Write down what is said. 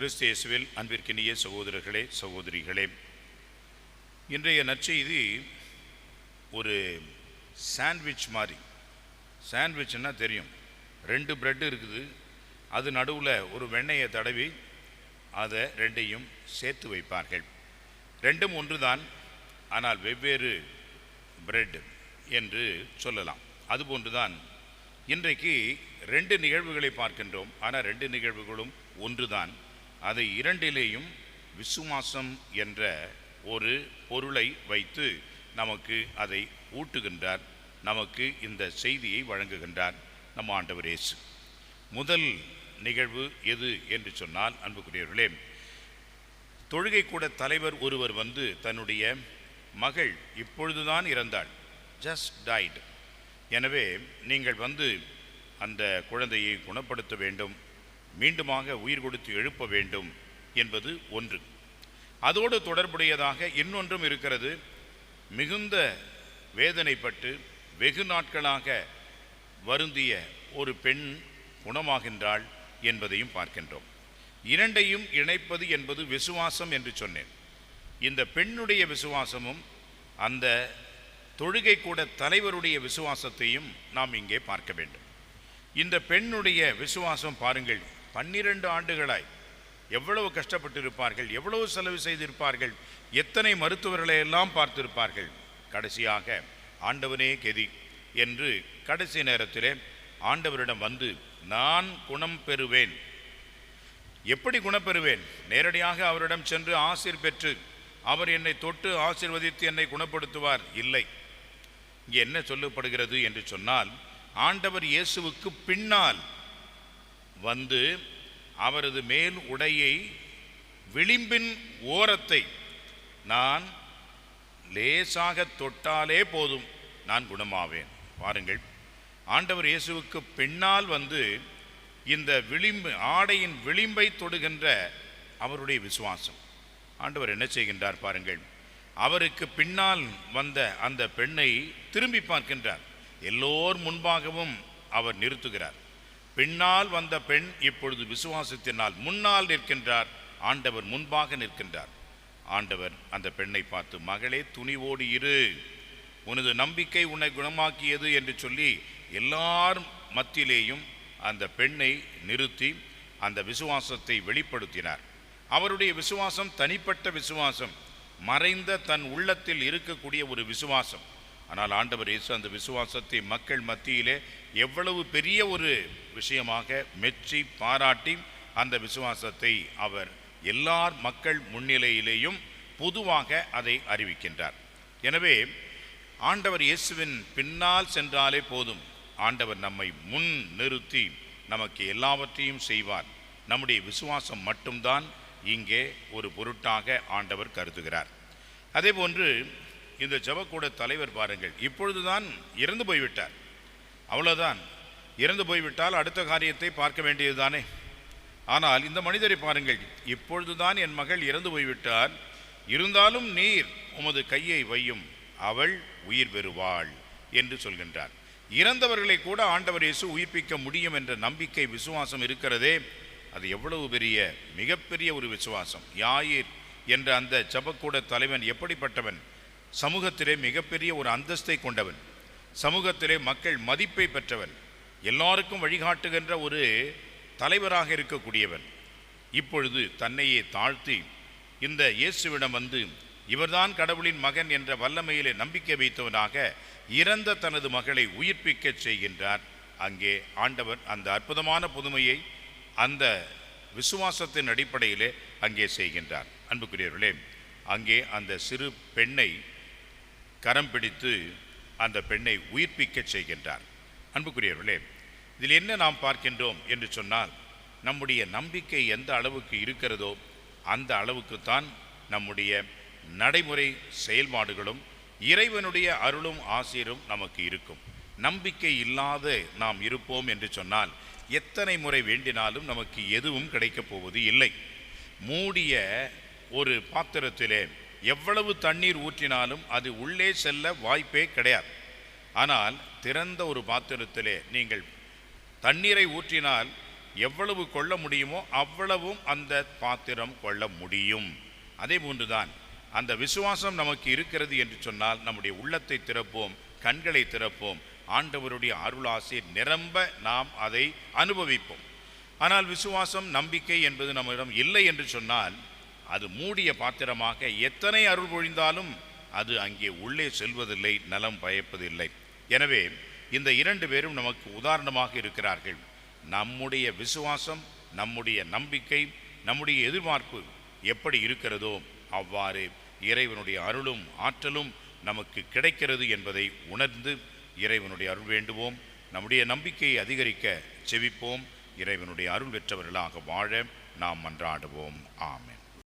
கிறிஸ்து இயேசுவில் அன்பிற்கினிய சகோதரர்களே, சகோதரிகளே, இன்றைய நற்செய்தி ஒரு சாண்ட்விச் மாதிரி. சாண்ட்விச்னா தெரியும், 2 பிரெட் இருக்குது, அது நடுவில் ஒரு வெண்ணெயை தடவி அதை ரெண்டையும் சேர்த்து வைப்பார்கள். ரெண்டும் ஒன்று தான், ஆனால் வெவ்வேறு பிரெட் என்று சொல்லலாம். அதுபோன்றுதான் இன்றைக்கு 2 நிகழ்வுகளை பார்க்கின்றோம். ஆனால் 2 நிகழ்வுகளும் ஒன்றுதான். அதை இரண்டிலேயும் விசுவாசம் என்ற ஒரு பொருளை வைத்து நமக்கு அதை ஊட்டுகின்றார், நமக்கு இந்த செய்தியை வழங்குகின்றார் நம் ஆண்டவர் இயேசு. முதல் நிகழ்வு எது என்று சொன்னால், அன்புக்குரியவர்களே, தொழுகை கூட தலைவர் ஒருவர் வந்து தன்னுடைய மகள் இப்பொழுதுதான் இறந்தாள், ஜஸ்ட் டைட், எனவே நீங்கள் வந்து அந்த குழந்தையை குணப்படுத்த வேண்டும், மீண்டுமாக உயிர் கொடுத்து எழுப்ப வேண்டும் என்பது ஒன்று. அதோடு தொடர்புடையதாக இன்னொன்றும் இருக்கிறது. மிகுந்த வேதனைப்பட்டு வெகு நாட்களாக வருந்திய ஒரு பெண் குணமாகின்றாள் என்பதையும் பார்க்கின்றோம். இரண்டையும் இணைப்பது என்பது விசுவாசம் என்று சொன்னேன். இந்த பெண்ணுடைய விசுவாசமும் அந்த தொழுகை கூட தலைவருடைய விசுவாசத்தையும் நாம் இங்கே பார்க்க வேண்டும். இந்த பெண்ணுடைய விசுவாசம் பாருங்கள், 12 ஆண்டுகளாய் எவ்வளவு கஷ்டப்பட்டிருப்பார்கள், எவ்வளவு செலவு செய்திருப்பார்கள், எத்தனை மருத்துவர்களை எல்லாம் பார்த்திருப்பார்கள். கடைசியாக ஆண்டவனே கெதி என்று கடைசி நேரத்திலே ஆண்டவரிடம் வந்து, நான் குணம் பெறுவேன். எப்படி குணப்பெறுவேன்? நேரடியாக அவரிடம் சென்று ஆசீர் பெற்று அவர் என்னை தொட்டு ஆசீர்வதித்து என்னை குணப்படுத்துவார்? இல்லை. இங்கே என்ன சொல்லப்படுகிறது என்று சொன்னால், ஆண்டவர் இயேசுவுக்கு பின்னால் வந்து அவரது மேல் உடையை விளிம்பின் ஓரத்தை நான் லேசாக தொட்டாலே போதும், நான் குணமாவேன். பாருங்கள், ஆண்டவர் இயேசுவுக்கு பின்னால் வந்து இந்த விளிம்பு, ஆடையின் விளிம்பை தொடுகின்ற அவருடைய விசுவாசம். ஆண்டவர் என்ன செய்கின்றார் பாருங்கள், அவருக்கு பின்னால் வந்த அந்த பெண்ணை திரும்பி பார்க்கின்றார். எல்லோர் முன்பாகவும் அவர் நிறுத்துகிறார். பின்னால் வந்த பெண் இப்பொழுது விசுவாசத்தினால் முன்னால் நிற்கின்றார், ஆண்டவர் முன்பாக நிற்கின்றார். ஆண்டவர் அந்த பெண்ணை பார்த்து, மகளே துணிவோடு இரு, உனது நம்பிக்கை உன்னை குணமாக்கியது என்று சொல்லி எல்லார் மத்தியிலேயும் அந்த பெண்ணை நிறுத்தி அந்த விசுவாசத்தை வெளிப்படுத்தினார். அவருடைய விசுவாசம் தனிப்பட்ட விசுவாசம், மறைந்த தன் உள்ளத்தில் இருக்கக்கூடிய ஒரு விசுவாசம். ஆனால் ஆண்டவர் இயேசு அந்த விசுவாசத்தை மக்கள் மத்தியிலே எவ்வளவு பெரிய ஒரு விஷயமாக மெச்சி பாராட்டி அந்த விசுவாசத்தை அவர் எல்லார் மக்கள் முன்னிலையிலேயும் பொதுவாக அதை அறிவிக்கின்றார். எனவே ஆண்டவர் இயேசுவின் பின்னால் சென்றாலே போதும், ஆண்டவர் நம்மை முன் நிறுத்தி நமக்கு எல்லாவற்றையும் செய்வார். நம்முடைய விசுவாசம் மட்டும்தான் இங்கே ஒரு பொருட்டாக ஆண்டவர் கருதுகிறார். அதே போன்று இந்த ஜெபக்கூட தலைவர் பாருங்கள், இப்பொழுதுதான் இறந்து போய்விட்டார். அவ்வளோதான், இறந்து போய்விட்டால் அடுத்த காரியத்தை பார்க்க வேண்டியதுதானே. ஆனால் இந்த மனிதரை பாருங்கள், இப்பொழுதுதான் என் மகள் இறந்து போய்விட்டார், இருந்தாலும் நீர் உமது கையை வையும், அவள் உயிர் பெறுவாள் என்று சொல்கின்றார். இறந்தவர்களை கூட ஆண்டவர் இயேசு உயிர்ப்பிக்க முடியும் என்ற நம்பிக்கை, விசுவாசம் இருக்கிறதே, அது எவ்வளவு பெரிய மிகப்பெரிய ஒரு விசுவாசம். யாயிர் என்ற அந்த ஜெபக்கூட தலைவன் எப்படிப்பட்டவன்? சமூகத்திலே மிகப்பெரிய ஒரு அந்தஸ்தை கொண்டவன், சமூகத்திலே மக்கள் மதிப்பை பெற்றவன், எல்லாருக்கும் வழிகாட்டுகின்ற ஒரு தலைவராக இருக்கக்கூடியவன். இப்பொழுது தன்னையே தாழ்த்தி இந்த இயேசுவிடம் வந்து இவர்தான் கடவுளின் மகன் என்ற வல்லமையிலே நம்பிக்கை வைத்தவனாக இறந்த தனது மகளை உயிர்ப்பிக்க செய்கின்றார். அங்கே ஆண்டவர் அந்த அற்புதமான புதுமையை அந்த விசுவாசத்தின் அடிப்படையிலே அங்கே செய்கின்றார். அன்புக்குரியவர்களே, அங்கே அந்த சிறு பெண்ணை கரம் பிடித்து அந்த பெண்ணை உயிர்ப்பிக்க செய்கின்றார். அன்புக்குரியவர்களே, இதில் என்ன நாம் பார்க்கின்றோம் என்று சொன்னால், நம்முடைய நம்பிக்கை எந்த அளவுக்கு இருக்கிறதோ அந்த அளவுக்குத்தான் நம்முடைய நடைமுறை செயல்பாடுகளும் இறைவனுடைய அருளும் ஆசீரும் நமக்கு இருக்கும். நம்பிக்கை இல்லாத நாம் இருப்போம் என்று சொன்னால் எத்தனை முறை வேண்டினாலும் நமக்கு எதுவும் கிடைக்கப் போவது இல்லை. மூடிய ஒரு பாத்திரத்திலே எவ்வளவு தண்ணீர் ஊற்றினாலும் அது உள்ளே செல்ல வாய்ப்பே கிடையாது. ஆனால் திறந்த ஒரு பாத்திரத்திலே நீங்கள் தண்ணீரை ஊற்றினால் எவ்வளவு கொள்ள முடியுமோ அவ்வளவும் அந்த பாத்திரம் கொள்ள முடியும். அதே போன்றுதான் அந்த விசுவாசம் நமக்கு இருக்கிறது என்று சொன்னால் நம்முடைய உள்ளத்தை திறப்போம், கண்களை திறப்போம், ஆண்டவருடைய அருளாசை நிரம்ப நாம் அதை அனுபவிப்போம். ஆனால் விசுவாசம் நம்பிக்கை என்பது நம்மிடம் இல்லை என்று சொன்னால் அது மூடிய பாத்திரமாக எத்தனை அருள் பொழிந்தாலும் அது அங்கே உள்ளே செல்வதில்லை, நலம் பயப்பதில்லை. எனவே இந்த இரண்டு பேரும் நமக்கு உதாரணமாக இருக்கிறார்கள். நம்முடைய விசுவாசம், நம்முடைய நம்பிக்கை, நம்முடைய எதிர்பார்ப்பு எப்படி இருக்கிறதோ அவ்வாறு இறைவனுடைய அருளும் ஆற்றலும் நமக்கு கிடைக்கிறது என்பதை உணர்ந்து இறைவனுடைய அருள் வேண்டுவோம். நம்முடைய நம்பிக்கையை அதிகரிக்க செவிப்போம். இறைவனுடைய அருள் பெற்றவர்களாக வாழ நாம் மன்றாடுவோம். ஆமென்.